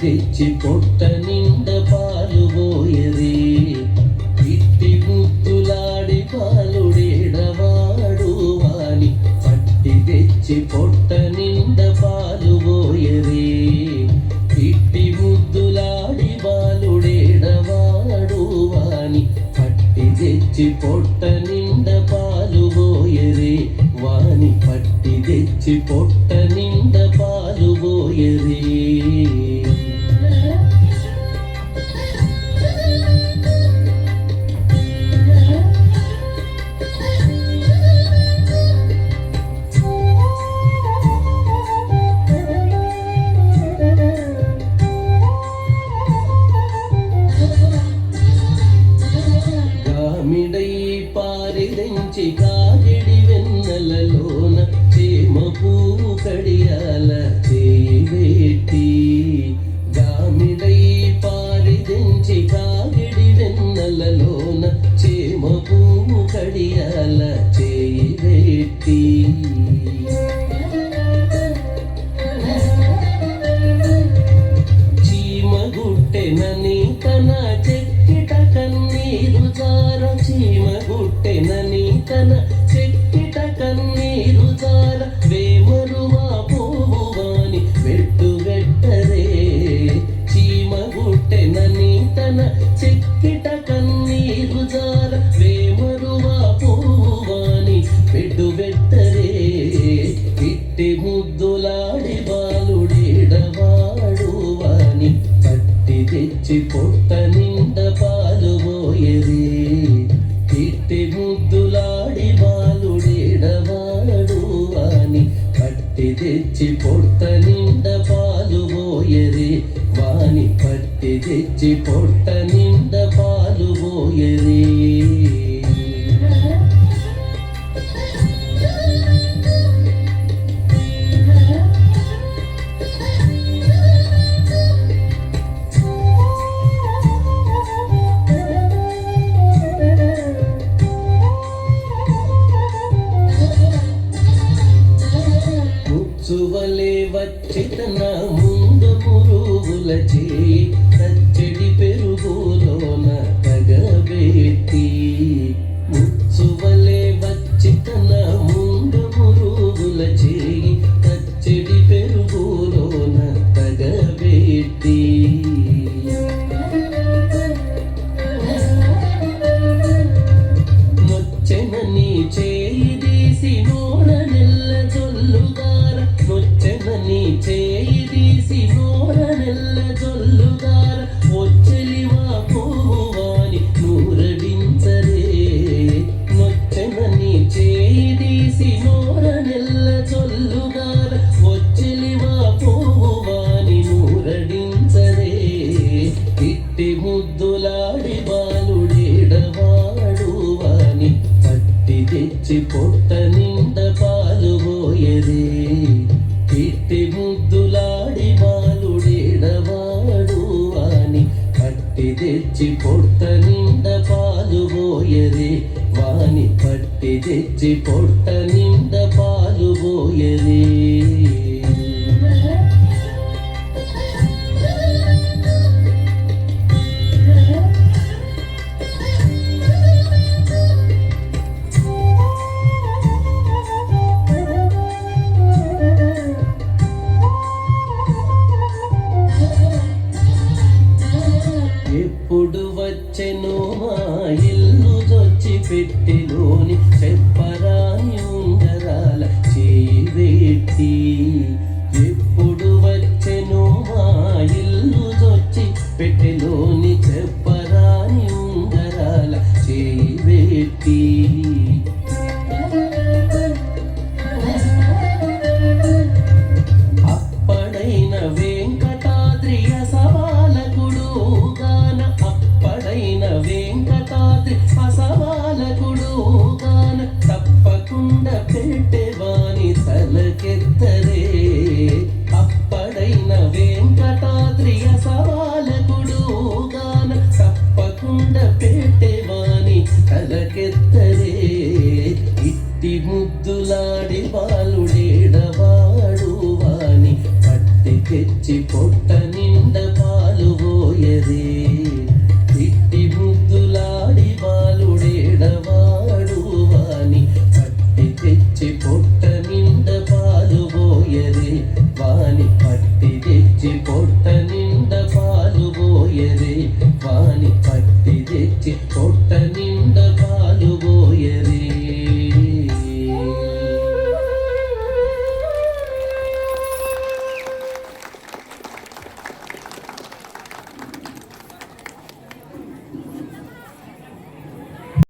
తెచ్చి పొట్ట నిండ పాలు పోయరే ఇట్టి ముద్దులాడి పాలుడేడవాడు వాని పట్టి తెచ్చి పొట్ట నిండ పాలు పోయరే ఇట్టి ముద్దులాడి బాలుడేడవాడు వాని పట్టి తెచ్చి పొట్ట నిండ పాలు పోయరే వాని పట్టి తెచ్చి పొట్ట నిండ పాలు పోయరే గామిడై పారిరించి కాగిడి వెన్నెలలోన చేమ పువ్వు కడియాల చేయి వేటి గామిడై పారిరించి కాగిడి వెన్నెలలోన చేమ పువ్వు కడియాల చేయి వేటి చీమగుట్టెనని తన చెక్కిట కన్నీరు జార చీమగుట్టెనని తన చెక్కిట కన్నీరు జార వేమరువా పోవాని వెట్టుగట్టరే చీమగుట్టెనని తన చెక్కిట కన్నీరు జార వేమరువా పోవాని వెట్టుగట్టరే ఇట్టి ముద్దులాడి బాలుడేడవాడు వాని పట్టి తెచ్చి పొట్ట నిండ పాలు పోయరే ఇట్టి ముద్దులాడి బాలుడేడవాడు వాని పట్టి తెచ్చి పొట్ట నిండ పాలు పోయరే వాని పట్టి తెచ్చి పొట్ట నిండ పాలు పోయరే ముచ్చువలే వచ్చి తన ముందు మురుగుల చేయి పచ్చడి పెరుగులోన తగబెట్టి ముచ్చువలే వచ్చి తన ముందు మురుగుల చేయి పచ్చడి పెరుగులోన తగబెట్టి నొచ్చెనని చేయి తీసి నోడ నెల్ల జొల్లుగార నొచ్చెనని చేయి తీసి నోడ నెల్ల జొల్లుగార వచ్చెలివా పోవాని నూరడించరే నొచ్చెనని చేయి తీసి నోడ నెల్ల జొల్లుగార వచ్చెలివా పోవాని నూరడించరే ఇట్టి ముద్దులాడి బాలుడేడవాడు వాని పట్టి తెచ్చి పొట్ట నిండ పాలు పోయరే ఇట్టి ముద్దులాడి బాలుడేడవాడు వాని పట్టి తెచ్చి పొట్ట నిండ పాలు పోయరే వాని పట్టి తెచ్చి పొట్ట నిండ పాలు పోయరే ఎప్పుడు వచ్చెను మా ఇల్లు జొచ్చి పెట్టెలోని చెప్పరాని ఉంగరాల చేయి వేట్టి ఎప్పుడు వచ్చెను మా ఇల్లు జొచ్చి పెట్టెలోని చెప్పరాని ఉంగరాల చేయి వేట్టి అప్పడైన వెంకటాద్రి అసవాలకుడు గాన అప్పడైన వెంకటాద్రి అసవాలకుడు గాన తప్పకుండా పెట్టెవాని తలకెత్తరే అప్పడైన వెంకటాద్రి అసవాలకుడు గాన తప్పకుండా పెట్టెవాని తలకెత్తరే ఇట్టి ముద్దులాడి బాలుడేడవాడు వాని పట్టి తెచ్చి పొట్ట నిండ వాని పట్టి తెచ్చి పొట్ట నిండా పాలు పోయరే వాని పట్టి తెచ్చి పొట్ట నిండా